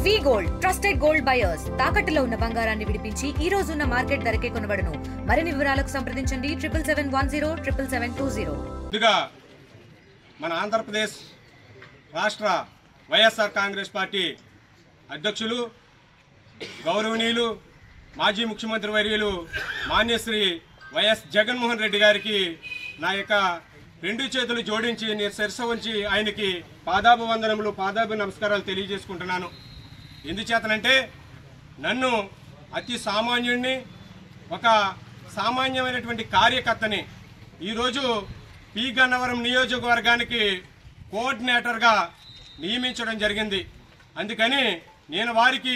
వి gold trusted gold buyers తాకట్టులో ఉన్న బంగారాన్ని విడిపించి ఈ రోజు ఉన్న మార్కెట్ ధరకే కొనబడును. మరిన్ని వివరాలకు సంప్రదించండి 7710772020. ముందుగా మన ఆంధ్రప్రదేశ్ రాష్ట్ర వైఎస్ఆర్ కాంగ్రెస్ పార్టీ అధ్యక్షులు గౌరవనీయులు మాజీ ముఖ్యమంత్రి వర్యులు మాన్యశ్రీ వైఎస్ జగన్మోహన్ రెడ్డి గారికి నా యొక్క రెండు చేతులు జోడించి నేను శిరస ఉంచి ఆయనకి పాదాభివందనములు నమస్కారాలు తెలియజేసుకుంటున్నాను. ఎందుచేతనంటే నన్ను అతి సామాన్యుడిని, ఒక సామాన్యమైనటువంటి కార్యకర్తని ఈరోజు పి గన్నవరం నియోజకవర్గానికి కోఆర్డినేటర్గా నియమించడం జరిగింది. అందుకని నేను వారికి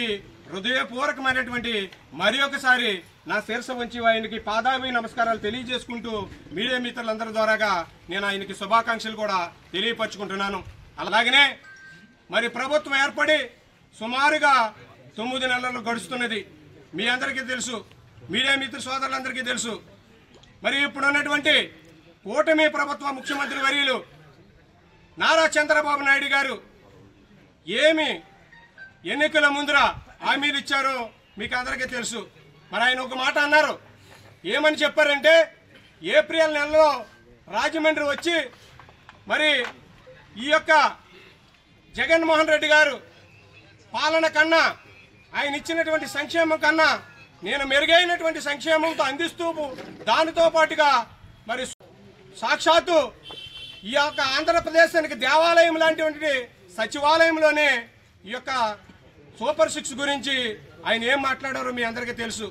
హృదయపూర్వకమైనటువంటి మరి ఒకసారి నా శిరస వంచి ఆయనకి పాదాభి నమస్కారాలు తెలియజేసుకుంటూ మీడియా మిత్రులందరి ద్వారాగా నేను ఆయనకి శుభాకాంక్షలు కూడా తెలియపరుచుకుంటున్నాను. అలాగనే మరి ప్రభుత్వం ఏర్పడి సుమారుగా 9 నెలలు గడుస్తున్నది. మీ అందరికీ తెలుసు, మీడియా మిత్ర సోదరులందరికీ తెలుసు. మరి ఇప్పుడున్నటువంటి కూటమి ప్రభుత్వ ముఖ్యమంత్రి వర్యులు నారా చంద్రబాబు నాయుడు గారు ఏమి ఎన్నికల ముందర హామీలు ఇచ్చారో మీకు అందరికీ తెలుసు. మరి ఆయన ఒక మాట అన్నారు. ఏమని చెప్పారంటే, ఏప్రిల్ నెలలో రాజమండ్రి వచ్చి మరి ఈ యొక్క జగన్మోహన్ రెడ్డి గారు పాలన కన్నా, ఆయన ఇచ్చినటువంటి సంక్షేమం కన్నా నేను మెరుగైనటువంటి సంక్షేమంతో అందిస్తూ దానితో పాటుగా మరి సాక్షాత్తు ఈ యొక్క ఆంధ్రప్రదేశానికి దేవాలయం లాంటి సచివాలయంలోనే ఈ యొక్క సూపర్ 6 గురించి ఆయన ఏం మాట్లాడారో మీ అందరికీ తెలుసు.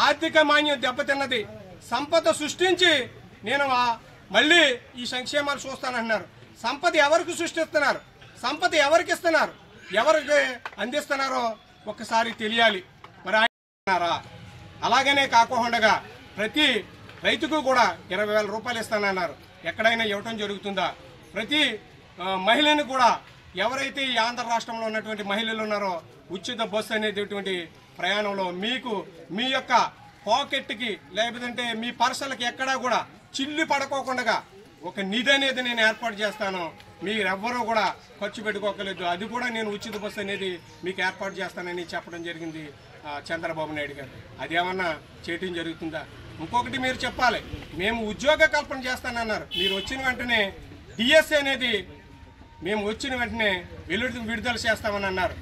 ఆర్థిక మాన్యం దెబ్బతిన్నది, సంపద సృష్టించి నేను మళ్ళీ ఈ సంక్షేమాలు చూస్తానంటున్నారు. సంపద ఎవరికి సృష్టిస్తున్నారు, సంపద ఎవరికి ఇస్తున్నారు, ఎవరికి అందిస్తున్నారో ఒక్కసారి తెలియాలి. మరి ఆయన అలాగనే కాకుండా ప్రతి రైతుకు కూడా 20,000 రూపాయలు ఇస్తానన్నారు. ఎక్కడైనా ఇవ్వటం జరుగుతుందా? ప్రతి మహిళను కూడా ఎవరైతే ఈ ఆంధ్ర రాష్ట్రంలో ఉన్నటువంటి మహిళలు ఉన్నారో ఉచిత బస్సు అనేటువంటి ప్రయాణంలో మీకు మీ యొక్క పాకెట్కి లేకపోతే మీ పర్సలకి ఎక్కడా కూడా చిల్లు పడుకోకుండా ఒక నిధి అనేది నేను ఏర్పాటు చేస్తాను. మీరెవ్వరూ కూడా ఖర్చు పెట్టుకోకలేదు, అది కూడా నేను ఉచిత బస్సు అనేది మీకు ఏర్పాటు చేస్తానని చెప్పడం జరిగింది చంద్రబాబు నాయుడు గారు. అదేమన్నా చేయటం జరుగుతుందా? ఇంకొకటి మీరు చెప్పాలి, మేము ఉద్యోగ కల్పన చేస్తానన్నారు. మీరు వచ్చిన వెంటనే డిఎస్ఏ అనేది మేము వచ్చిన వెంటనే విడుదల చేస్తామని అన్నారు.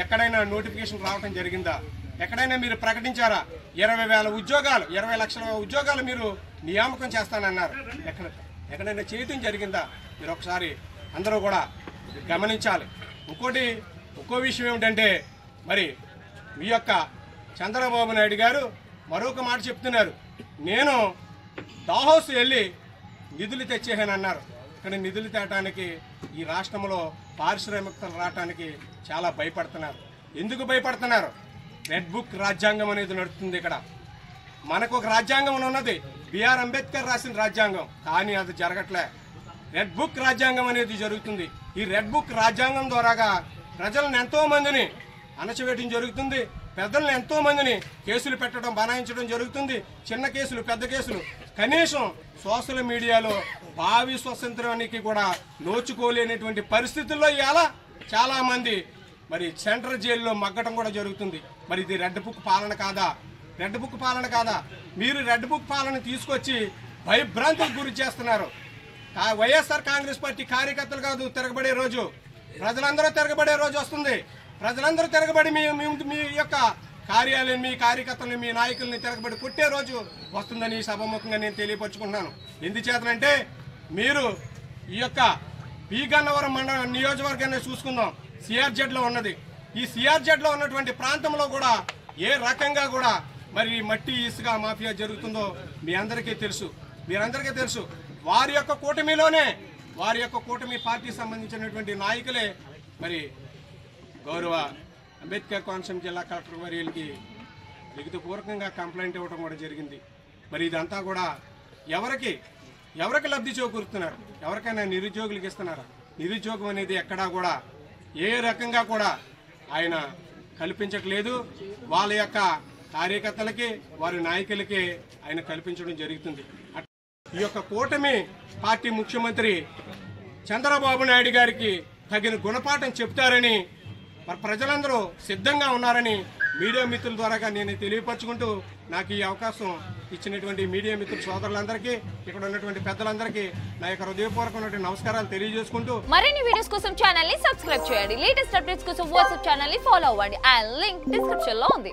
ఎక్కడైనా నోటిఫికేషన్ రావటం జరిగిందా? ఎక్కడైనా మీరు ప్రకటించారా? 20,000 ఉద్యోగాలు, 20 లక్షల ఉద్యోగాలు మీరు నియామకం చేస్తానన్నారు. ఎక్కడైనా చేయటం జరిగిందా? మీరు ఒకసారి అందరూ కూడా గమనించాలి. ఇంకో విషయం ఏమిటంటే, మరి మీ యొక్క చంద్రబాబు నాయుడు గారు మరొక మాట చెప్తున్నారు. నేను దాహోస్ వెళ్ళి నిధులు తెచ్చేసానన్నారు. ఇక్కడ నిధులు తేటానికి ఈ రాష్ట్రంలో పారిశ్రామికతలు రావటానికి చాలా భయపడుతున్నారు. ఎందుకు భయపడుతున్నారు? రెడ్ బుక్ రాజ్యాంగం అనేది నడుస్తుంది. ఇక్కడ మనకు ఒక రాజ్యాంగం ఉన్నది, బిఆర్ అంబేద్కర్ రాసిన రాజ్యాంగం, కానీ అది జరగట్లే. రెడ్ బుక్ రాజ్యాంగం అనేది జరుగుతుంది. ఈ రెడ్ బుక్ రాజ్యాంగం ద్వారాగా ప్రజలను ఎంతో మందిని అణచివేయడం జరుగుతుంది. పెద్దలను ఎంతో మందిని కేసులు పెట్టడం, బనాయించడం జరుగుతుంది. చిన్న కేసులు, పెద్ద కేసులు. కనీసం సోషల్ మీడియాలో భావి స్వతంత్రానికి కూడా నోచుకోలేనటువంటి పరిస్థితుల్లో ఇవాళ చాలా మంది మరి సెంట్రల్ జైల్లో మగ్గటం కూడా జరుగుతుంది. మరి ఇది రెడ్ బుక్ పాలన కాదా? రెడ్ బుక్ పాలన కాదా? మీరు రెడ్ బుక్ పాలన తీసుకొచ్చి భయభ్రాంతులకు గురి చేస్తున్నారు. వైఎస్ఆర్ కాంగ్రెస్ పార్టీ కార్యకర్తలు కాదు తిరగబడే రోజు, ప్రజలందరూ తిరగబడే రోజు వస్తుంది. ప్రజలందరూ తిరగబడి మీ యొక్క కార్యాలయం, మీ కార్యకర్తలని, మీ నాయకుల్ని తిరగబడి కొట్టే రోజు వస్తుందని సభముఖంగా నేను తెలియపరుచుకుంటున్నాను. ఎందుచేతనంటే, మీరు ఈ యొక్క పి గన్నవరం మండల నియోజకవర్గాన్ని చూసుకుందాం. సిఆర్జెడ్లో ఉన్నది. ఈ సిఆర్జెడ్లో ఉన్నటువంటి ప్రాంతంలో కూడా ఏ రకంగా కూడా మరి మట్టి ఇసుక మాఫియా జరుగుతుందో మీ అందరికీ తెలుసు. మీరందరికీ తెలుసు. వారి యొక్క కూటమిలోనే, వారి యొక్క కూటమి పార్టీకి సంబంధించినటువంటి నాయకులే మరి గౌరవ అంబేద్కర్ కోనసీమ జిల్లా కలెక్టర్ వర్యులకి లిఖితపూర్వకంగా కంప్లైంట్ ఇవ్వడం కూడా జరిగింది. మరి ఇదంతా కూడా ఎవరికి లబ్ధి చేకూరుతున్నారు? ఎవరికైనా నిరుద్యోగులకు ఇస్తున్నారా? నిరుద్యోగం అనేది ఎక్కడా కూడా ఏ రకంగా కూడా ఆయన కల్పించట్లేదు. వాళ్ళ యొక్క కార్యకర్తలకి, వారి నాయకులకి ఆయన కల్పించడం జరుగుతుంది. ఈ యొక్క కూటమి పార్టీ ముఖ్యమంత్రి చంద్రబాబు నాయుడు గారికి తగిన గుణపాఠం చెప్తారని మరి ప్రజలందరూ సిద్ధంగా ఉన్నారని మీడియా మిత్రుల ద్వారా నేను తెలియపరచుకుంటూ నాకు ఈ అవకాశం ఇచ్చినటువంటి మీడియా మిత్రుల సోదరులందరికీ ఇక్కడ ఉన్నటువంటి పెద్దలందరికీ నా యొక్క హృదయపూర్వకమైనటువంటి నమస్కారాలు తెలియజేసుకుంటూ మరిన్ని వీడియోస్ కోసం ఛానల్ ని సబ్స్క్రైబ్ చేయండి. లేటెస్ట్ అప్డేట్స్ కోసం వాట్సాప్ ఛానల్ ని ఫాలో అవ్వండి. ఆ లింక్ డిస్క్రిప్షన్ లో ఉంది.